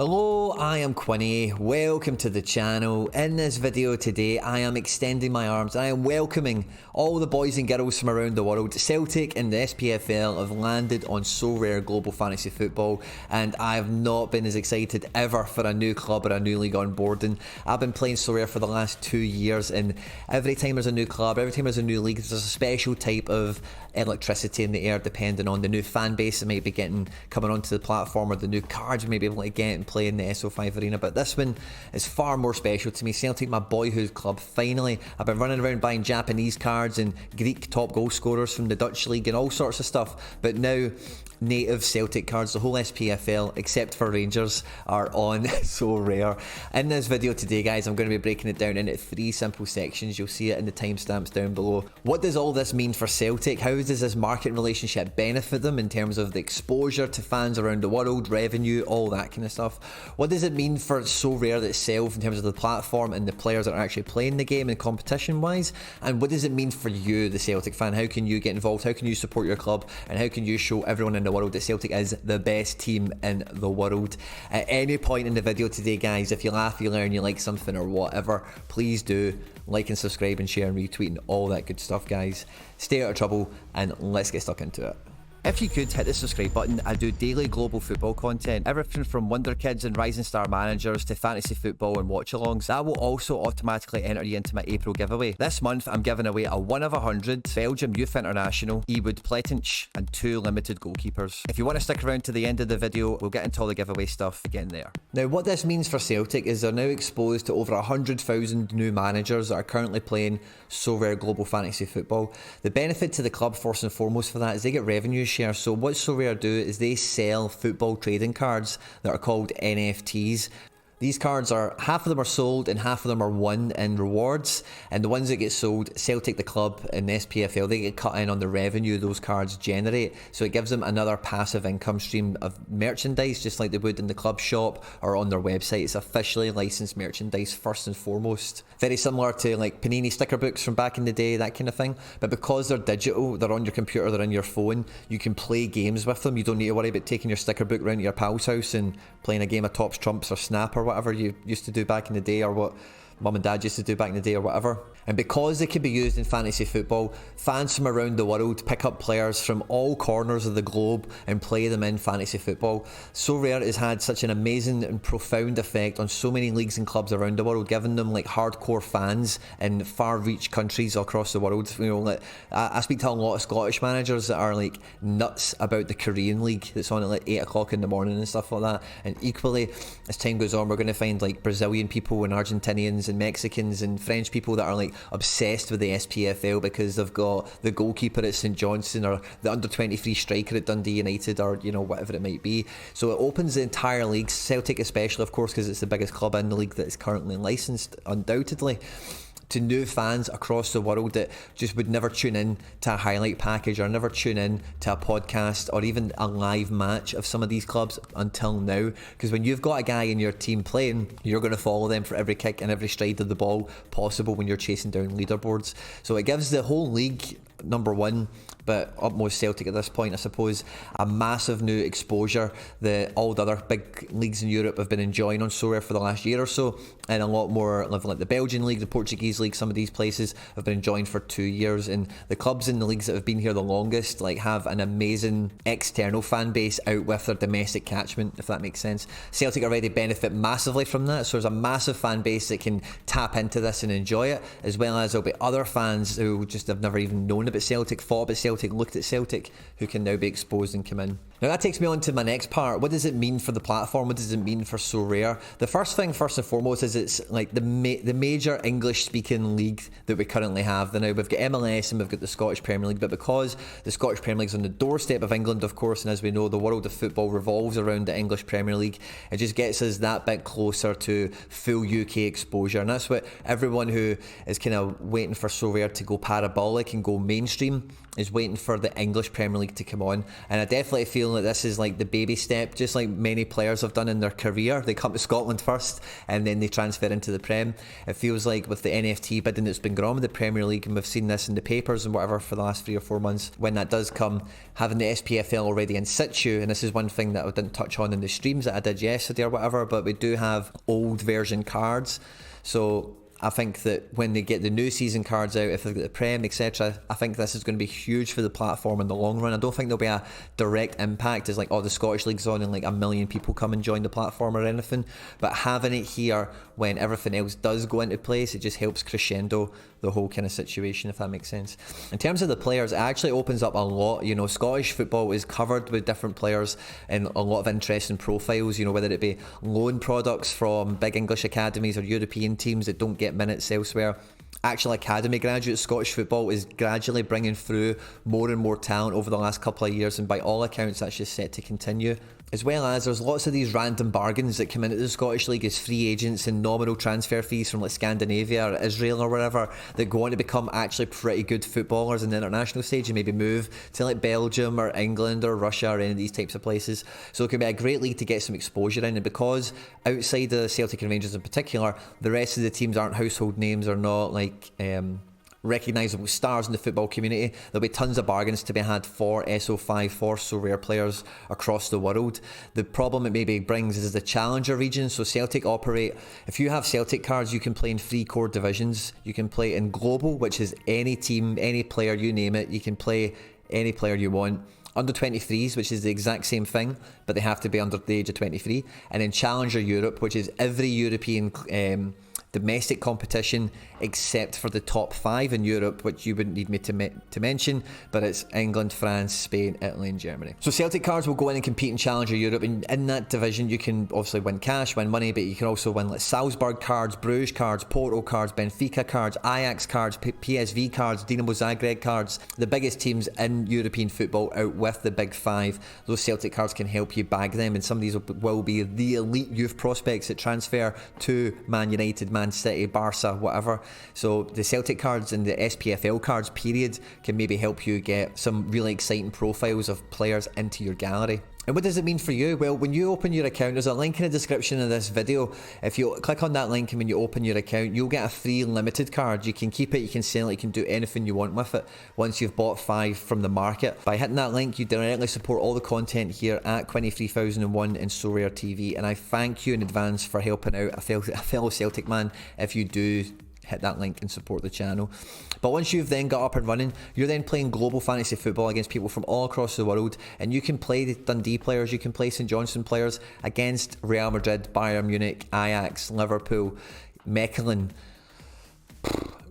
Hello, I am Quinny. Welcome to the channel. In this video today, I am extending my arms and I am welcoming all the boys and girls from around the world. Celtic and the SPFL have landed on Sorare Global Fantasy Football, and I have not been as excited ever for a new club or a new league onboarding. I've been playing Sorare for the last 2 years, and every time there's a new club, every time there's a new league, there's a special type of electricity in the air depending on the new fan base that might be coming onto the platform, or the new cards we may be able to get and play in the SO5 arena. But this one is far more special to me. Celtic, my boyhood club, finally. I've been running around buying Japanese cards and Greek top goal scorers from the Dutch league and all sorts of stuff, but now native Celtic cards, the whole SPFL except for Rangers, are on Sorare. In this video today, guys, I'm going to be breaking it down into 3 simple sections. You'll see it in the timestamps down below. What does all this mean for Celtic? How does this market relationship benefit them in terms of the exposure to fans around the world, revenue, all that kind of stuff? What does it mean for Sorare itself in terms of the platform and the players that are actually playing the game and competition wise? And what does it mean for you, the Celtic fan? How can you get involved? How can you support your club? And how can you show everyone in the world that Celtic is the best team in the world? At any point in the video today, guys, if you laugh, you learn, you like something or whatever, please do like and subscribe and share and retweet and all that good stuff, guys. Stay out of trouble and let's get stuck into it. If you could hit the subscribe button, I do daily global football content, everything from Wonder Kids and Rising Star Managers to fantasy football and watch-alongs. That will also automatically enter you into my April giveaway. This month I'm giving away a 1 of 100 Belgium Youth International, Ewood Pletench, and 2 limited goalkeepers. If you want to stick around to the end of the video, we'll get into all the giveaway stuff again there. Now, what this means for Celtic is they're now exposed to over 100,000 new managers that are currently playing Sorare Global Fantasy Football. The benefit to the club, first and foremost, for that is they get revenue share. So what Sorare do is they sell football trading cards that are called NFTs. These cards are, half of them are sold and half of them are won in rewards, and the ones that get sold, Celtic the club and the SPFL, they get cut in on the revenue those cards generate, so it gives them another passive income stream of merchandise, just like they would in the club shop or on their website. It's officially licensed merchandise first and foremost. Very similar to like Panini sticker books from back in the day, that kind of thing, but because they're digital, they're on your computer, they're on your phone, you can play games with them. You don't need to worry about taking your sticker book around to your pal's house and playing a game of Tops, Trumps or Snap or whatever you used to do back in the day, or what mum and dad used to do back in the day or whatever. And because they can be used in fantasy football, fans from around the world pick up players from all corners of the globe and play them in fantasy football. Sorare has had such an amazing and profound effect on so many leagues and clubs around the world, giving them like hardcore fans in far reach countries across the world. You know, like, I speak to a lot of Scottish managers that are like nuts about the Korean league that's on at like 8 o'clock in the morning and stuff like that. And equally, as time goes on, we're going to find like Brazilian people and Argentinians and Mexicans and French people that are like obsessed with the SPFL because they've got the goalkeeper at St Johnstone or the under-23 striker at Dundee United, or you know, whatever it might be. So it opens the entire league, Celtic especially, of course, because it's the biggest club in the league that is currently licensed, undoubtedly, to new fans across the world that just would never tune in to a highlight package or never tune in to a podcast or even a live match of some of these clubs until now. Because when you've got a guy in your team playing, you're going to follow them for every kick and every stride of the ball possible when you're chasing down leaderboards. So it gives the whole league, number one, but utmost Celtic at this point, I suppose, a massive new exposure that all the other big leagues in Europe have been enjoying on Sorare for the last year or so, and a lot more like the Belgian league, the Portuguese league, some of these places have been enjoying for 2 years, and the clubs in the leagues that have been here the longest like have an amazing external fan base out with their domestic catchment, if that makes sense. Celtic already benefit massively from that, so there's a massive fan base that can tap into this and enjoy it, as well as there'll be other fans who just have never even known about Celtic, thought about Celtic, looked at Celtic, who can now be exposed and come in. Now that takes me on to my next part. What does it mean for the platform? What does it mean for Sorare? The first thing, first and foremost, is it's like the major English speaking league that we currently have. Now we've got MLS and we've got the Scottish Premier League, but because the Scottish Premier League is on the doorstep of England, of course, and as we know, the world of football revolves around the English Premier League, it just gets us that bit closer to full UK exposure. And that's what everyone who is kind of waiting for Sorare to go parabolic and go mainstream mainstream is waiting for the English Premier League to come on, and I definitely feel that this is like the baby step, just like many players have done in their career. They come to Scotland first and then they transfer into the Prem. It feels like with the NFT bidding that's been going on with the Premier League, and we've seen this in the papers and whatever for the last 3 or 4 months, when that does come, having the SPFL already in situ, and this is one thing that I didn't touch on in the streams that I did yesterday or whatever, but we do have old version cards. So I think that when they get the new season cards out, if they've got the Prem, etc., I think this is going to be huge for the platform in the long run. I don't think there'll be a direct impact as like, oh, the Scottish League's on and like 1 million people come and join the platform or anything. But having it here when everything else does go into place, it just helps crescendo the whole kind of situation, if that makes sense. In terms of the players, it actually opens up a lot. You know, Scottish football is covered with different players and a lot of interesting profiles, you know, whether it be loan products from big English academies or European teams that don't get minutes elsewhere. Actual academy graduates, Scottish football is gradually bringing through more and more talent over the last couple of years, and by all accounts that's just set to continue. As well as there's lots of these random bargains that come into the Scottish League as free agents and nominal transfer fees from like Scandinavia or Israel or wherever, that go on to become actually pretty good footballers in the international stage and maybe move to like Belgium or England or Russia or any of these types of places. So it can be a great league to get some exposure in, and because outside of Celtic and Rangers in particular, the rest of the teams aren't household names or not like recognisable stars in the football community, there'll be tons of bargains to be had for SO5, for Sorare players across the world. The problem it maybe brings is the challenger region. So Celtic operate, if you have Celtic cards, you can play in 3 core divisions. You can play in global, which is any team, any player, you name it, you can play any player you want. Under 23s, which is the exact same thing, but they have to be under the age of 23. And then Challenger Europe, which is every European domestic competition except for the top 5 in Europe, which you wouldn't need me to mention, but it's England, France, Spain, Italy and Germany. So Celtic cards will go in and compete in Challenger Europe, and in that division you can obviously win cash, win money, but you can also win like Salzburg cards, Bruges cards, Porto cards, Benfica cards, Ajax cards, PSV cards, Dinamo Zagreb cards, the biggest teams in European football out with the big 5. Those Celtic cards can help you bag them, and some of these will be the elite youth prospects that transfer to Man United, Man City, Barca, whatever. So the Celtic cards and the SPFL cards period can maybe help you get some really exciting profiles of players into your gallery. And what does it mean for you? Well, when you open your account, there's a link in the description of this video. If you click on that link and when you open your account, you'll get a free limited card. You can keep it, you can sell it, you can do anything you want with it once you've bought 5 from the market. By hitting that link, you directly support all the content here at Quinny 3001 and Sorare TV. And I thank you in advance for helping out a fellow Celtic man if you do hit that link and support the channel. But once you've then got up and running, you're then playing global fantasy football against people from all across the world, and you can play the Dundee players, you can play St Johnstone players against Real Madrid, Bayern Munich, Ajax, Liverpool, Mechelen,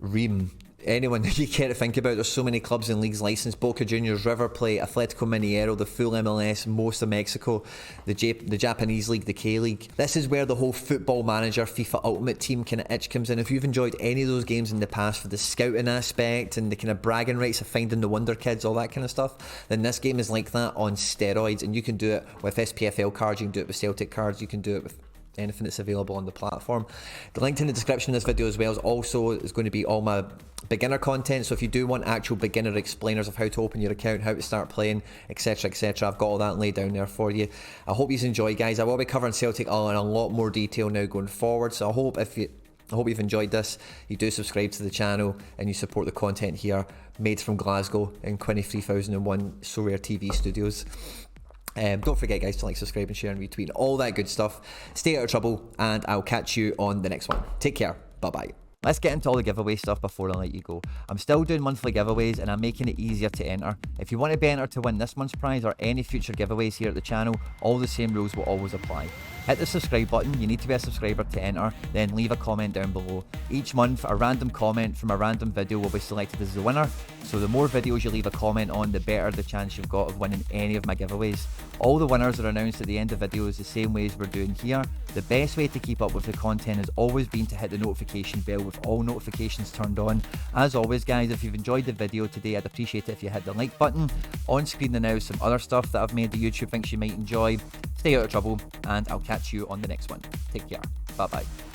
Reims, anyone you care to think about. There's so many clubs and leagues licensed: Boca Juniors, River Plate, Atletico Mineiro, the full MLS, most of Mexico, the Japanese league, the K-League. This is where the whole Football Manager FIFA Ultimate Team kind of itch comes in. If you've enjoyed any of those games in the past for the scouting aspect and the kind of bragging rights of finding the wonder kids, all that kind of stuff, then this game is like that on steroids, and you can do it with SPFL cards, you can do it with Celtic cards, you can do it with anything that's available on the platform. The link in the description of this video as well is going to be all my beginner content. So if you do want actual beginner explainers of how to open your account, how to start playing, etc, I've got all that laid down there for you. I hope you enjoy, guys. I will be covering Celtic all in a lot more detail now going forward, so I hope you've enjoyed this. You do subscribe to the channel and you support the content here, made from Glasgow in Quinny 3001 Sorare TV studios. Don't forget, guys, to like, subscribe and share and retweet, all that good stuff. Stay out of trouble, and I'll catch you on the next one. Take care. Bye bye. Let's get into all the giveaway stuff before I let you go. I'm still doing monthly giveaways and I'm making it easier to enter. If you want to be entered to win this month's prize or any future giveaways here at the channel, all the same rules will always apply. Hit the subscribe button, you need to be a subscriber to enter, then leave a comment down below. Each month, a random comment from a random video will be selected as the winner, so the more videos you leave a comment on, the better the chance you've got of winning any of my giveaways. All the winners are announced at the end of videos the same way as we're doing here. The best way to keep up with the content has always been to hit the notification bell with all notifications turned on. As always, guys, if you've enjoyed the video today, I'd appreciate it if you hit the like button. On screen now is some other stuff that I've made that YouTube thinks you might enjoy. Stay out of trouble, and I'll catch you on the next one. Take care. Bye bye.